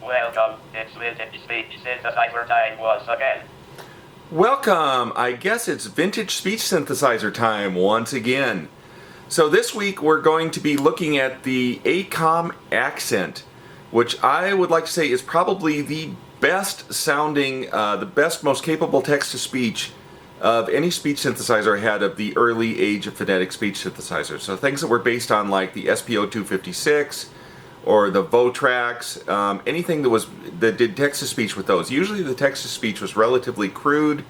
Welcome. It's Vintage Speech Synthesizer time once again. Welcome! I guess it's vintage speech synthesizer time once again. So this week we're going to be looking at the Aicom Accent, which I would like to say is probably the best sounding, the best, most capable text-to-speech of any speech synthesizer I had of the early age of phonetic speech synthesizers. So things that were based on like the SC-02 or the Votrax, anything that did text-to-speech with those. Usually the text-to-speech was relatively crude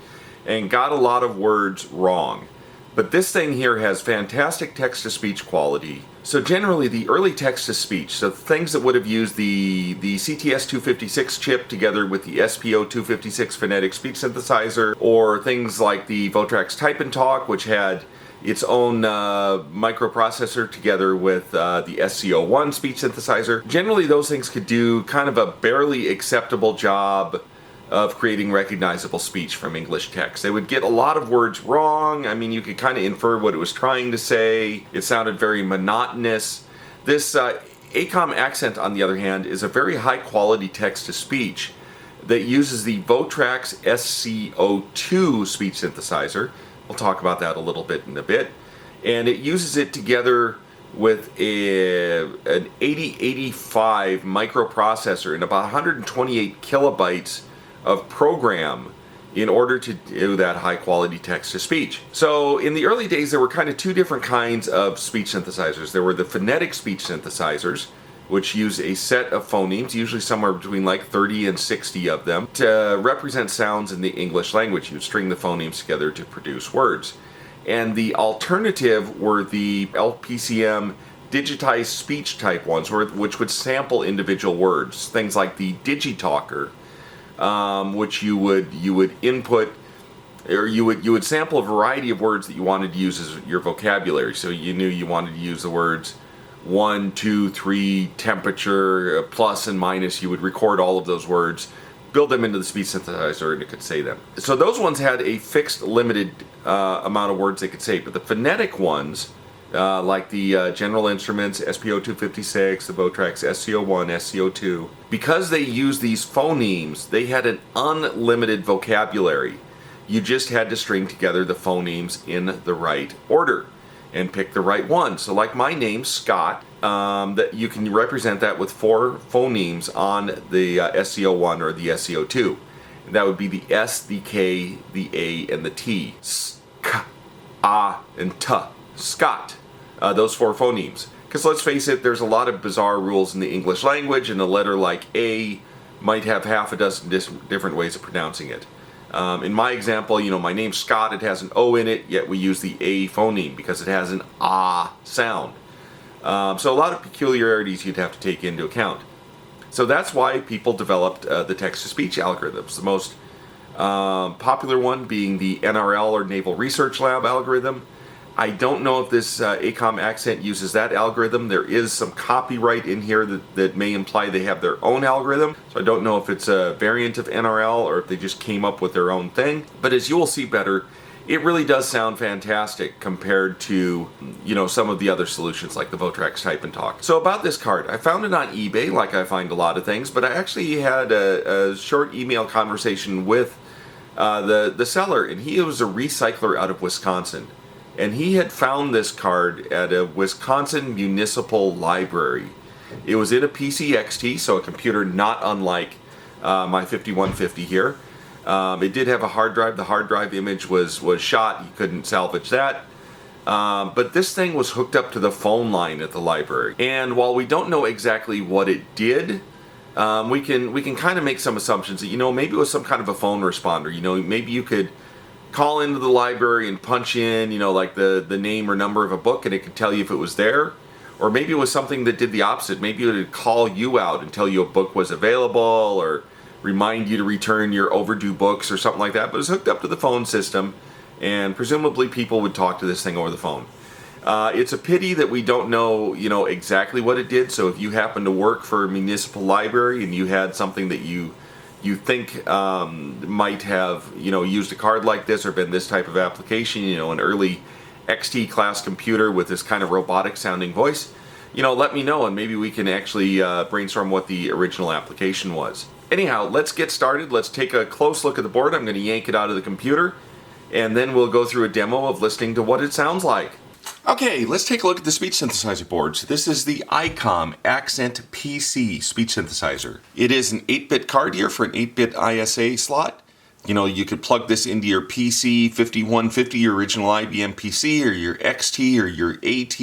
and got a lot of words wrong. But this thing here has fantastic text-to-speech quality. So generally the early text-to-speech, so things that would have used the CTS-256 chip together with the SPO-256 phonetic speech synthesizer, or things like the Votrax Type and Talk, which had its own microprocessor together with the SC-01 speech synthesizer. Generally those things could do kind of a barely acceptable job of creating recognizable speech from English text. They would get a lot of words wrong. I mean, you could kind of infer what it was trying to say. It sounded very monotonous. This Aicom Accent, on the other hand, is a very high quality text-to-speech that uses the Votrax SC-02 speech synthesizer. We'll talk about that a little bit in a bit. And it uses it together with an 8085 microprocessor and about 128 kilobytes of program in order to do that high quality text to speech. So in the early days there were kind of two different kinds of speech synthesizers. There were the phonetic speech synthesizers, which use a set of phonemes, usually somewhere between like 30 and 60 of them, to represent sounds in the English language. You'd string the phonemes together to produce words. And the alternative were the LPCM digitized speech type ones, which would sample individual words. Things like the Digitalker, which you would input, or you would sample a variety of words that you wanted to use as your vocabulary. So you knew you wanted to use the words 1, 2, 3, temperature, plus and minus. You would record all of those words, build them into the speech synthesizer, and it could say them. So those ones had a fixed, limited amount of words they could say. But the phonetic ones, like the General Instruments, SPO-256, the Votrax SC-01, SC-02, because they use these phonemes, they had an unlimited vocabulary. You just had to string together the phonemes in the right order and pick the right one. So like my name, Scott, that you can represent that with 4 phonemes on the SC-01 or the SC-02. That would be the S, the K, the A, and the T. S-K, A, and T. Scott. Those 4 phonemes. Because let's face it, there's a lot of bizarre rules in the English language, and a letter like A might have half a dozen different ways of pronouncing it. In my example, my name's Scott, it has an O in it, yet we use the A phoneme because it has an ah sound. So a lot of peculiarities you'd have to take into account. So that's why people developed the text-to-speech algorithms. The most popular one being the NRL, or Naval Research Lab algorithm. I don't know if this Aicom Accent uses that algorithm. There is some copyright in here that may imply they have their own algorithm. So I don't know if it's a variant of NRL or if they just came up with their own thing. But as you will see better, it really does sound fantastic compared to, some of the other solutions like the Votrax Type and Talk. So about this card, I found it on eBay, like I find a lot of things, but I actually had a short email conversation with the seller, and he was a recycler out of Wisconsin. And he had found this card at a Wisconsin municipal library. It was in a PCXT, so a computer not unlike my 5150 here. It did have a hard drive. The hard drive image was shot. You couldn't salvage that. But this thing was hooked up to the phone line at the library. And while we don't know exactly what it did, we can kind of make some assumptions that, maybe it was some kind of a phone responder. Maybe you could call into the library and punch in, like the name or number of a book, and it could tell you if it was there. Or maybe it was something that did the opposite. Maybe it would call you out and tell you a book was available, or remind you to return your overdue books or something like that. But it was hooked up to the phone system, and presumably people would talk to this thing over the phone. It's a pity that we don't know, exactly what it did. So if you happen to work for a municipal library and you had something that you think might have used a card like this or been this type of application, an early XT class computer with this kind of robotic sounding voice, let me know and maybe we can actually brainstorm what the original application was. Anyhow, let's get started. Let's take a close look at the board. I'm going to yank it out of the computer and then we'll go through a demo of listening to what it sounds like. Okay, let's take a look at the speech synthesizer boards. This is the Aicom Accent PC speech synthesizer. It is an 8-bit card here for an 8-bit ISA slot. You could plug this into your PC 5150, your original IBM PC, or your XT, or your AT,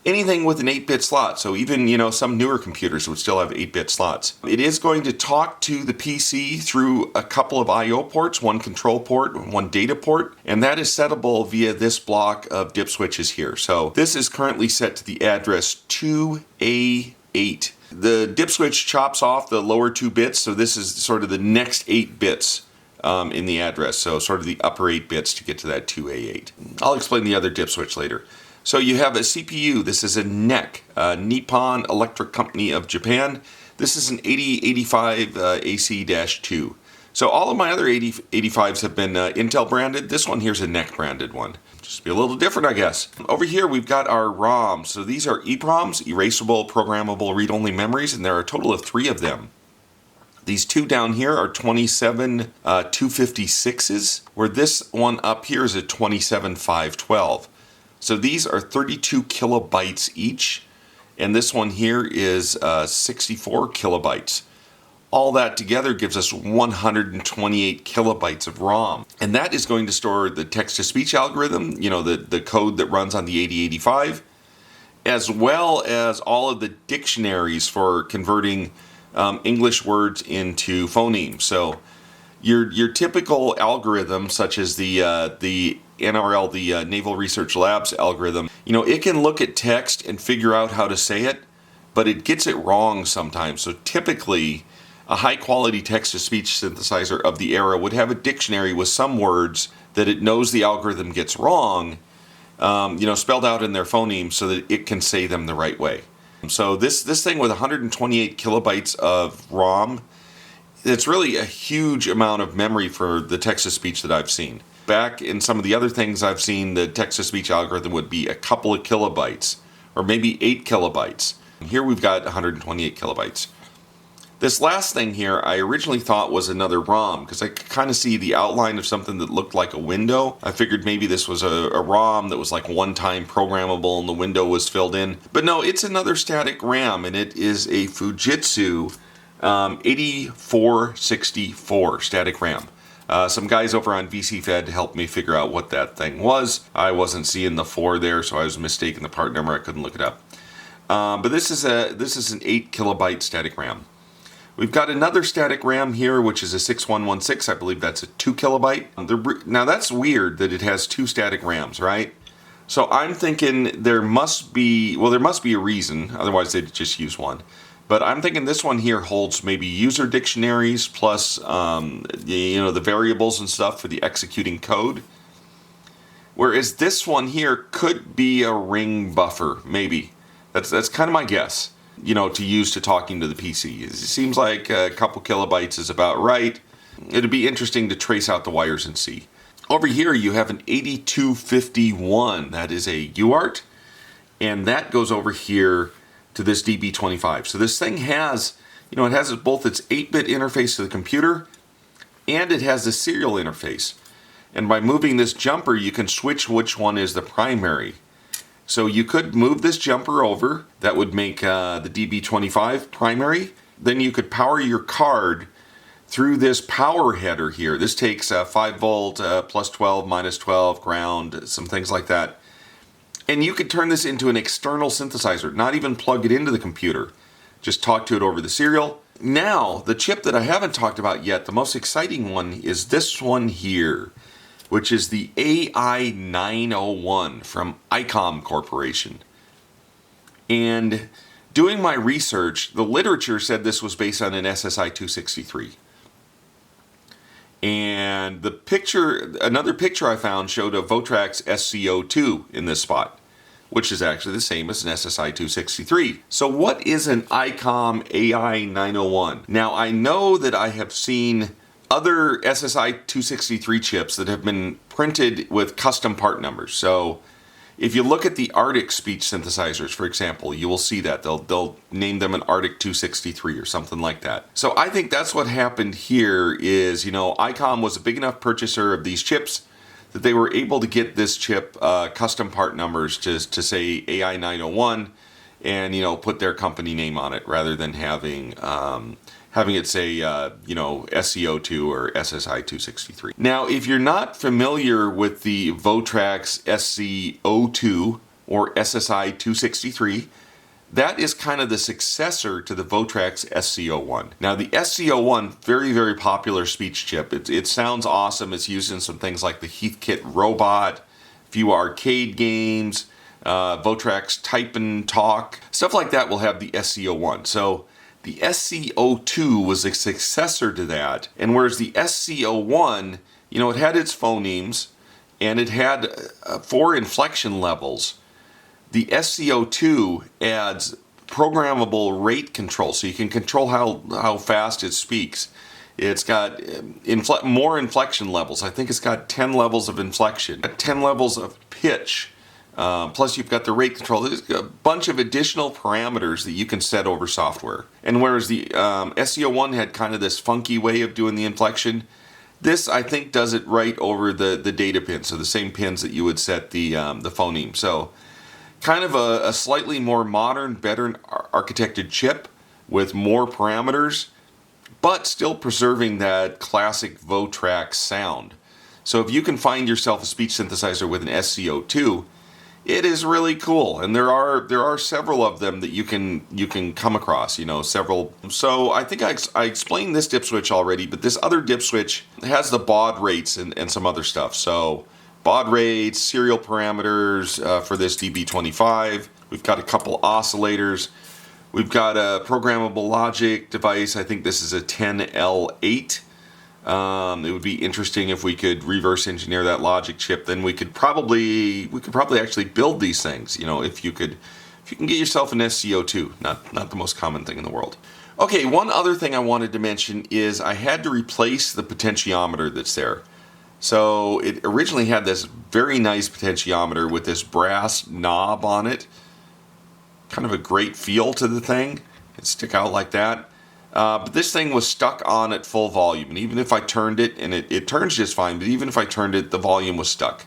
anything with an 8-bit slot. So even, some newer computers would still have 8-bit slots. It is going to talk to the PC through a couple of I/O ports, one control port, one data port, and that is settable via this block of dip switches here. So this is currently set to the address 2A8. The dip switch chops off the lower 2 bits, so this is sort of the next 8 bits in the address, so sort of the upper 8 bits to get to that 2A8. I'll explain the other dip switch later. So you have a CPU. This is a NEC, Nippon Electric Company of Japan. This is an 8085 AC-2. So all of my other 8085s have been Intel branded. This one here's a NEC branded one. Just be a little different, I guess. Over here we've got our ROMs. So these are EPROMs, erasable programmable read-only memories, and there are a total of 3 of them. These 2 down here are 27 256s, where this one up here is a 27 512. So these are 32 kilobytes each, and this one here is 64 kilobytes. All that together gives us 128 kilobytes of ROM. And that is going to store the text-to-speech algorithm, the code that runs on the 8085, as well as all of the dictionaries for converting English words into phonemes. So your typical algorithm, such as the NRL, the Naval Research Labs algorithm, it can look at text and figure out how to say it, but it gets it wrong sometimes. So typically, a high-quality text-to-speech synthesizer of the era would have a dictionary with some words that it knows the algorithm gets wrong, spelled out in their phonemes so that it can say them the right way. So this thing with 128 kilobytes of ROM, it's really a huge amount of memory for the text-to-speech that I've seen. Back in some of the other things I've seen, the text-to-speech algorithm would be a couple of kilobytes, or maybe 8 kilobytes. Here we've got 128 kilobytes. This last thing here I originally thought was another ROM, because I could kind of see the outline of something that looked like a window. I figured maybe this was a ROM that was like one-time programmable and the window was filled in. But no, it's another static RAM, and it is a Fujitsu 8464 static RAM. Some guys over on VCFed helped me figure out what that thing was. I wasn't seeing the 4 there, so I was mistaken the part number. I couldn't look it up. But this is an 8 kilobyte static RAM. We've got another static RAM here, which is a 6116. I believe that's a 2 kilobyte. Now that's weird that it has 2 static RAMs, right? So I'm thinking there must be a reason, otherwise they'd just use one. But I'm thinking this one here holds maybe user dictionaries plus the variables and stuff for the executing code. Whereas this one here could be a ring buffer, maybe. That's kind of my guess, to use to talking to the PC. It seems like a couple kilobytes is about right. It'd be interesting to trace out the wires and see. Over here you have an 8251. That is a UART, and that goes over here to this DB25. So this thing has, it has both its 8-bit interface to the computer and it has the serial interface. And by moving this jumper, you can switch which one is the primary. So you could move this jumper over. That would make the DB25 primary. Then you could power your card through this power header here. This takes 5 volt, plus 12, minus 12, ground, some things like that. And you could turn this into an external synthesizer, not even plug it into the computer. Just talk to it over the serial. Now, the chip that I haven't talked about yet, the most exciting one is this one here, which is the AI901 from Aicom Corporation. And doing my research, the literature said this was based on an SSI-263. And another picture I found showed a Votrax SC-02 in this spot, which is actually the same as an SSI-263. So what is an Aicom AI901? Now I know that I have seen other SSI-263 chips that have been printed with custom part numbers. So If you look at the Arctic speech synthesizers, for example, you will see that they'll name them an Arctic 263 or something like that. So I think that's what happened here is, Aicom was a big enough purchaser of these chips that they were able to get this chip custom part numbers to say AI 901 and, put their company name on it rather than having it say, SC-02 or SSI-263. Now, if you're not familiar with the Votrax SC-02 or SSI-263, that is kind of the successor to the Votrax SC-01. Now, the SC-01, very, very popular speech chip. It sounds awesome. It's used in some things like the Heathkit Robot, a few arcade games, Votrax Type and Talk. Stuff like that will have the SC-01. So the SC-02 was a successor to that, and whereas the SC-01, it had its phonemes, and it had 4 inflection levels. The SC-02 adds programmable rate control, so you can control how fast it speaks. It's got more inflection levels. I think it's got 10 levels of inflection, 10 levels of pitch. Plus you've got the rate control. There's a bunch of additional parameters that you can set over software. And whereas the SC-01 had kind of this funky way of doing the inflection, this I think does it right over the data pins, so the same pins that you would set the phoneme. So kind of a slightly more modern, better architected chip with more parameters, but still preserving that classic Votrax sound. So if you can find yourself a speech synthesizer with an SC-02, it is really cool, and there are several of them that you can come across. Several. So I think I explained this dip switch already, but this other dip switch has the baud rates and some other stuff. So baud rates, serial parameters for this DB25. We've got a couple oscillators. We've got a programmable logic device. I think this is a 10L8. It would be interesting if we could reverse engineer that logic chip. Then we could probably actually build these things. If you can get yourself an SC-02, not the most common thing in the world. Okay, one other thing I wanted to mention is I had to replace the potentiometer that's there. So it originally had this very nice potentiometer with this brass knob on it. Kind of a great feel to the thing. It'd stick out like that. But this thing was stuck on at full volume, and even if I turned it, and it turns just fine, but even if I turned it, the volume was stuck.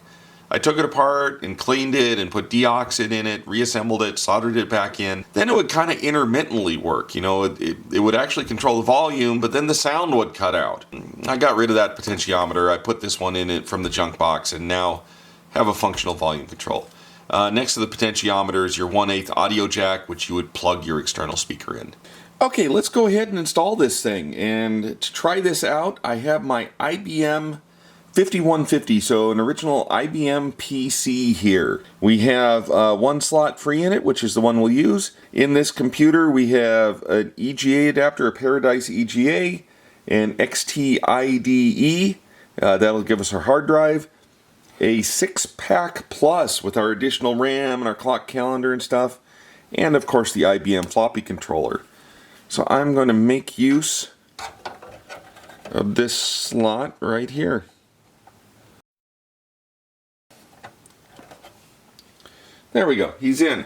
I took it apart and cleaned it and put deoxid in it, reassembled it, soldered it back in. Then it would kind of intermittently work. It would actually control the volume, but then the sound would cut out. I got rid of that potentiometer. I put this one in it from the junk box and now have a functional volume control. Next to the potentiometer is your 1/8 audio jack, which you would plug your external speaker in. Okay, let's go ahead and install this thing. And to try this out, I have my IBM 5150, so an original IBM PC here. We have one slot free in it, which is the one we'll use. In this computer, we have an EGA adapter, a Paradise EGA, an XT IDE, that'll give us our hard drive, a 6-pack plus with our additional RAM and our clock calendar and stuff, and of course the IBM floppy controller. So I'm going to make use of this slot right here. There we go, he's in.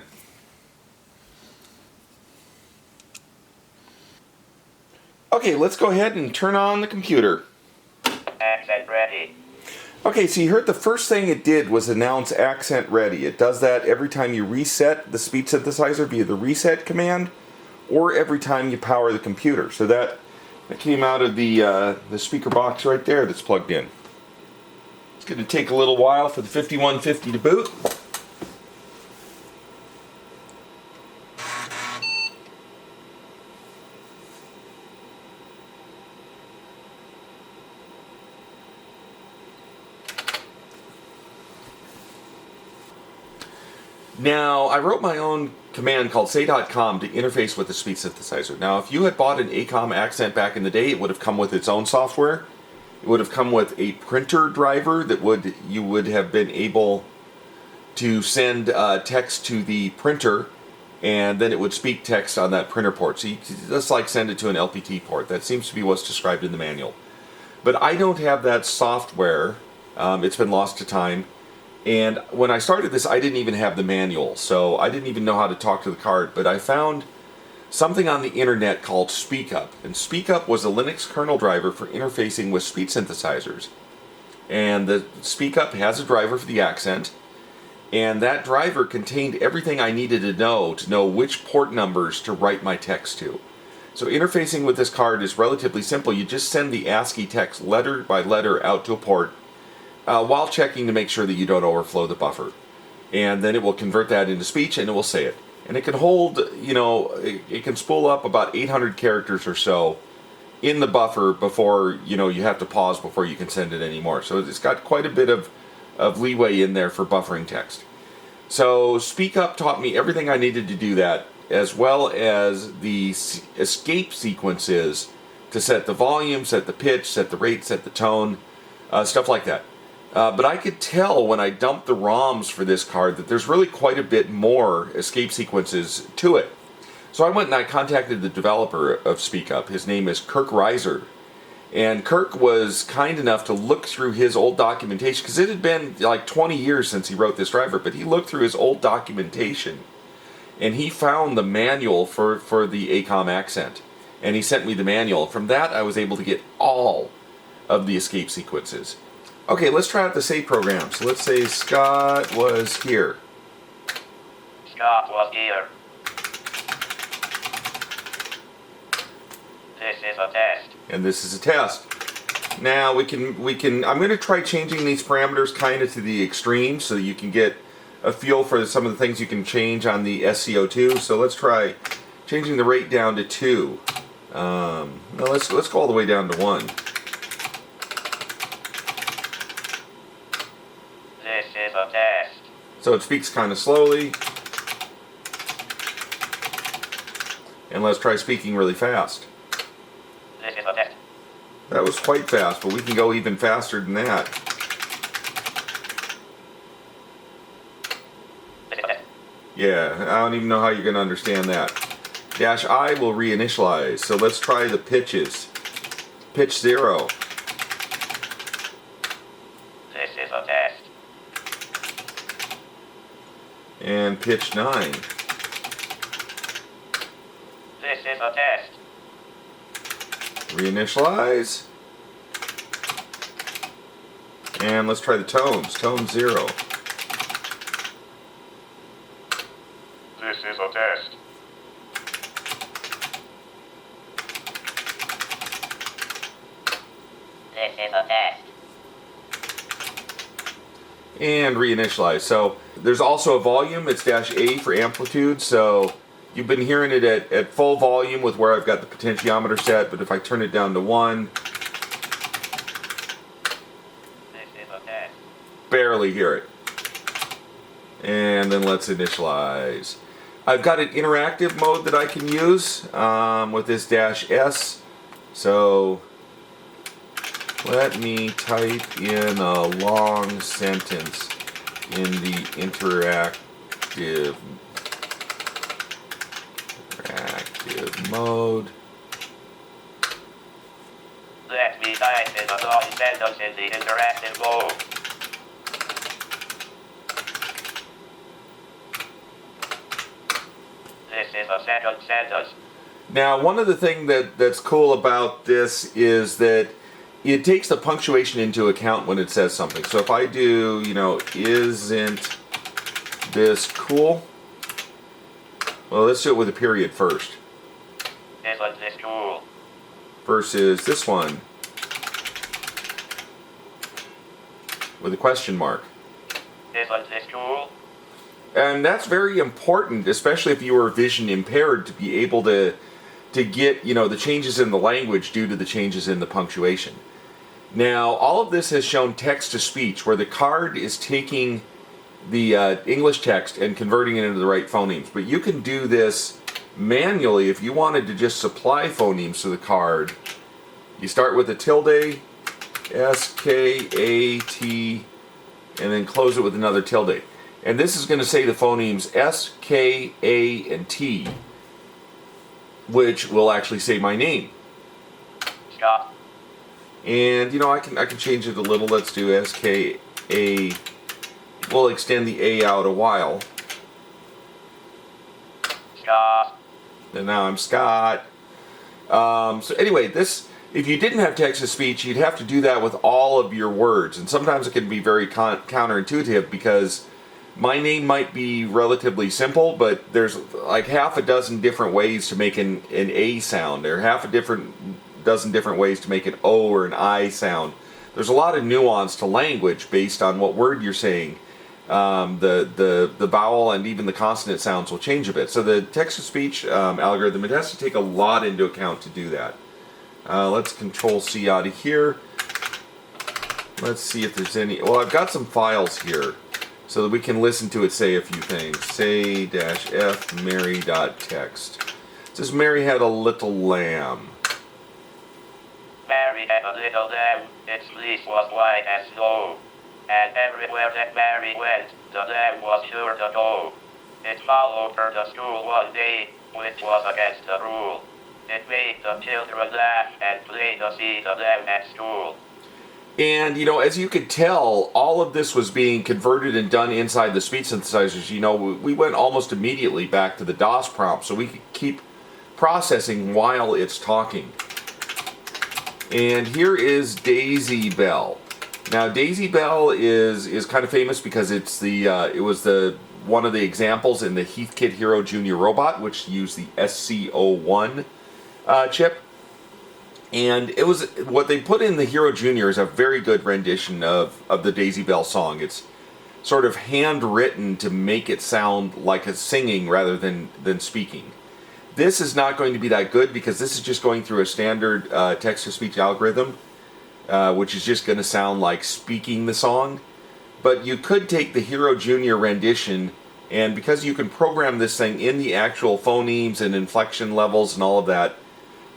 Okay, let's go ahead and turn on the computer. Accent ready. Okay, so you heard the first thing it did was announce accent ready. It does that every time you reset the speech synthesizer via the reset command, or every time you power the computer. So that came out of the speaker box right there that's plugged in. It's going to take a little while for the 5150 to boot. Now, I wrote my own command called say.com to interface with the speech synthesizer. Now, if you had bought an Aicom accent back in the day, it would have come with its own software. It would have come with a printer driver that you would have been able to send text to the printer, and then it would speak text on that printer port. So you just like send it to an LPT port. That seems to be what's described in the manual. But I don't have that software. It's been lost to time. And when I started this, I didn't even have the manual, so I didn't even know how to talk to the card, but I found something on the internet called SpeakUp. And SpeakUp was a Linux kernel driver for interfacing with speech synthesizers. And the SpeakUp has a driver for the accent, and that driver contained everything I needed to know which port numbers to write my text to. So interfacing with this card is relatively simple. You just send the ASCII text letter by letter out to a port while checking to make sure that you don't overflow the buffer. And then it will convert that into speech and it will say it. And it can hold, it can spool up about 800 characters or so in the buffer before, you have to pause before you can send it anymore. So it's got quite a bit of leeway in there for buffering text. So SpeakUp taught me everything I needed to do that, as well as the escape sequences to set the volume, set the pitch, set the rate, set the tone, stuff like that. But I could tell when I dumped the ROMs for this card that there's really quite a bit more escape sequences to it. So I went and I contacted the developer of SpeakUp. His name is Kirk Reiser. And Kirk was kind enough to look through his old documentation, because it had been like 20 years since he wrote this driver, but he looked through his old documentation and he found the manual for the Aicom accent. And he sent me the manual. From that, I was able to get all of the escape sequences. Okay, let's try out the save program. So let's say Scott was here. Scott was here. This is a test. And this is a test. Now we can I'm going to try changing these parameters kind of to the extreme so that you can get a feel for some of the things you can change on the SC-02. So let's try changing the rate down to 2. No, let's go all the way down to 1. This is a test. So it speaks kind of slowly. And let's try speaking really fast. This is a test. That was quite fast, but we can go even faster than that. This is a test. Yeah, I don't even know how you're going to understand that. -I will reinitialize. So let's try the pitches. Pitch 0. This is a test. And pitch 9. This is a test. Reinitialize. And let's try the tones. Tone 0. This is a test. This is a test. And reinitialize. So there's also a volume. It's -A for amplitude. So you've been hearing it at full volume with where I've got the potentiometer set, but if I turn it down to 1, This is a test. barely hear it. And then let's initialize. I've got an interactive mode that I can use with this -S. So let me type in a long sentence in the interactive mode. Let me type in a long sentence in the interactive mode. This is a second sentence. Now, one of the things that's cool about this is that it takes the punctuation into account when it says something. So if I do, isn't this cool? Well, let's do it with a period first. Isn't this cool? Versus this one with a question mark. Isn't this cool? And that's very important, especially if you are vision impaired, to be able to get, the changes in the language due to the changes in the punctuation. Now, all of this has shown text to speech, where the card is taking the English text and converting it into the right phonemes. But you can do this manually if you wanted to just supply phonemes to the card. You start with a tilde, S-K-A-T, and then close it with another tilde. And this is going to say the phonemes S, K, A, and T, which will actually say my name. Scott. And I can change it a little. Let's do S, K, A, we'll extend the A out a while. Scott. And now I'm Scott. So anyway, this, if you didn't have text-to-speech, you'd have to do that with all of your words. And sometimes it can be very counterintuitive because my name might be relatively simple, but there's like half a dozen different ways to make an A sound. There are half a dozen different ways to make an O or an I sound. There's a lot of nuance to language based on what word you're saying. The vowel and even the consonant sounds will change a bit. So the text-to-speech algorithm, it has to take a lot into account to do that. Let's Control-C out of here. Let's see if there's any... Well, I've got some files here so that we can listen to it say a few things. Say-f Mary.txt. It says Mary had a little lamb. Mary had a little lamb, its fleece was white as snow. And everywhere that Mary went, the lamb was sure to go. It followed her to school one day, which was against the rule. It made the children laugh and play to see the lamb at school. And, you know, as you could tell, all of this was being converted and done inside the speech synthesizers. You know, we went almost immediately back to the DOS prompt, so we could keep processing while it's talking. And here is Daisy Bell. Now, Daisy Bell is kind of famous because it's it was one of the examples in the Heathkit Hero Jr. robot, which used the SC-01 chip. And it was what they put in the Hero Jr. is a very good rendition of the Daisy Bell song. It's sort of handwritten to make it sound like a singing rather than speaking. This is not going to be that good because this is just going through a standard text-to-speech algorithm, which is just going to sound like speaking the song. But you could take the Hero Jr. rendition, and because you can program this thing in the actual phonemes and inflection levels and all of that,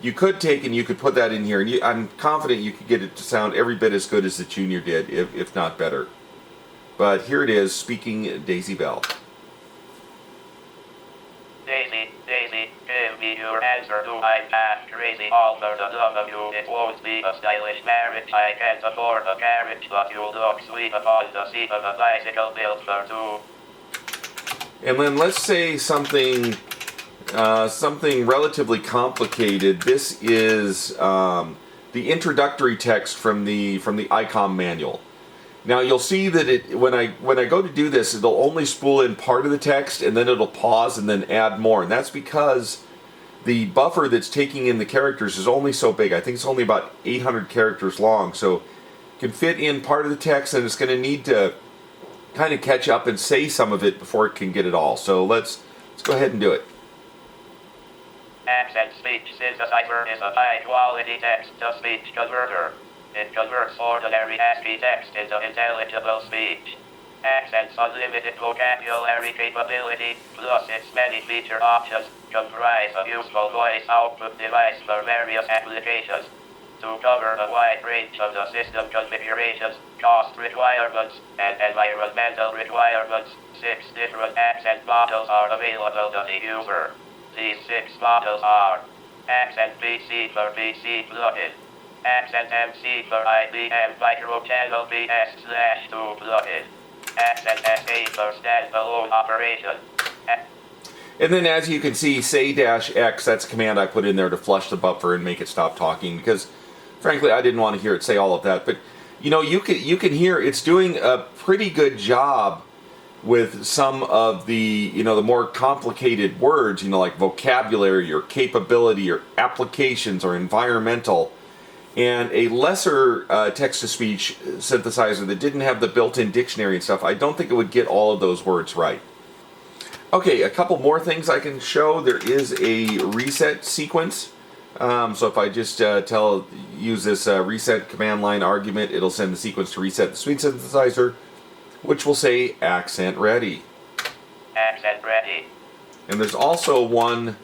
you could take and you could put that in here, and I'm confident you could get it to sound every bit as good as the Junior did, if not better. But here it is, speaking Daisy Bell. Daisy, Daisy, give me your answer. Do I pass crazy all for the love of you? It won't be a stylish marriage. I can't afford a carriage, but you look sweet upon the seat of a bicycle built for two. And then let's say something relatively complicated. This is the introductory text from the Aicom manual. Now you'll see that when I go to do this, it'll only spool in part of the text and then it'll pause and then add more. And that's because the buffer that's taking in the characters is only so big. I think it's only about 800 characters long, so it can fit in part of the text, and it's going to need to kind of catch up and say some of it before it can get it all. So let's go ahead and do it. Accent Speech Synthesizer is a high-quality text-to-speech converter. It converts ordinary ASCII text into intelligible speech. Accent's unlimited vocabulary capability, plus its many feature options, comprise a useful voice output device for various applications. To cover a wide range of the system configurations, cost requirements, and environmental requirements, 6 different accent models are available to the user. These 6 models are Accent PC for PC plugin, Accent MC for IBM Microchannel BS/2 plugin, Accent SA for standalone operation. And then as you can see, say-x, that's a command I put in there to flush the buffer and make it stop talking, because frankly I didn't want to hear it say all of that. But you know, you can hear it's doing a pretty good job with some of the, you know, the more complicated words, you know, like vocabulary or capability or applications or environmental. And a lesser text-to-speech synthesizer that didn't have the built-in dictionary and stuff, I don't think it would get all of those words right. Okay, a couple more things I can show. There is a reset sequence. So if I just use this reset command line argument, it'll send the sequence to reset the speech synthesizer, which will say accent ready. Accent ready. And there's also one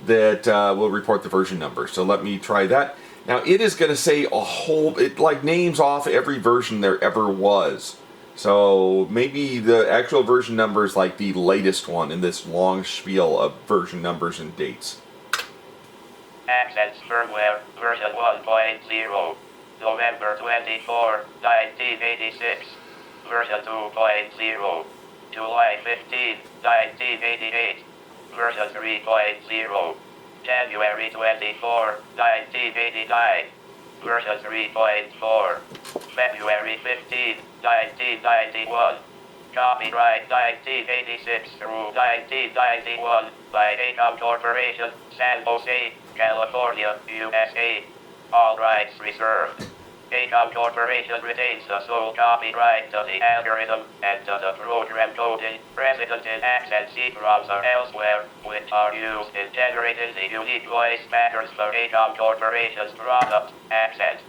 that will report the version number. So let me try that. Now it is going to say a whole, it like names off every version there ever was. So maybe the actual version number is like the latest one in this long spiel of version numbers and dates. Accents firmware version 1.0, November 24, 1986. version 2.0. July 15, 1988. Version 3.0. January 24, 1989. Version 3.4. February 15, 1991. Copyright 1986 through 1991 by Aicom Corporation, San Jose, California, USA. All rights reserved. Aicom Corporation retains the sole copyright to the algorithm and to the program coding present in Accent C-ROMs or elsewhere, which are used in generating the unique voice patterns for Aicom Corporation's product, Accent.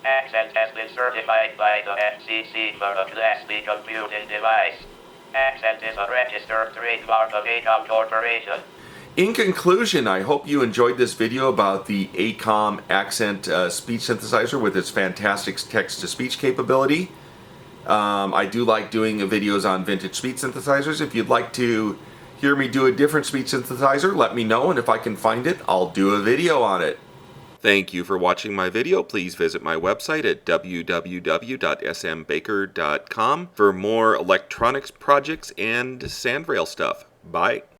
Accent has been certified by the FCC for a Class B computing device. Accent is a registered trademark of Aicom Corporation. In conclusion, I hope you enjoyed this video about the Aicom Accent speech synthesizer with its fantastic text-to-speech capability. I do like doing videos on vintage speech synthesizers. If you'd like to hear me do a different speech synthesizer, let me know, and if I can find it, I'll do a video on it. Thank you for watching my video. Please visit my website at www.smbaker.com for more electronics projects and sandrail stuff. Bye.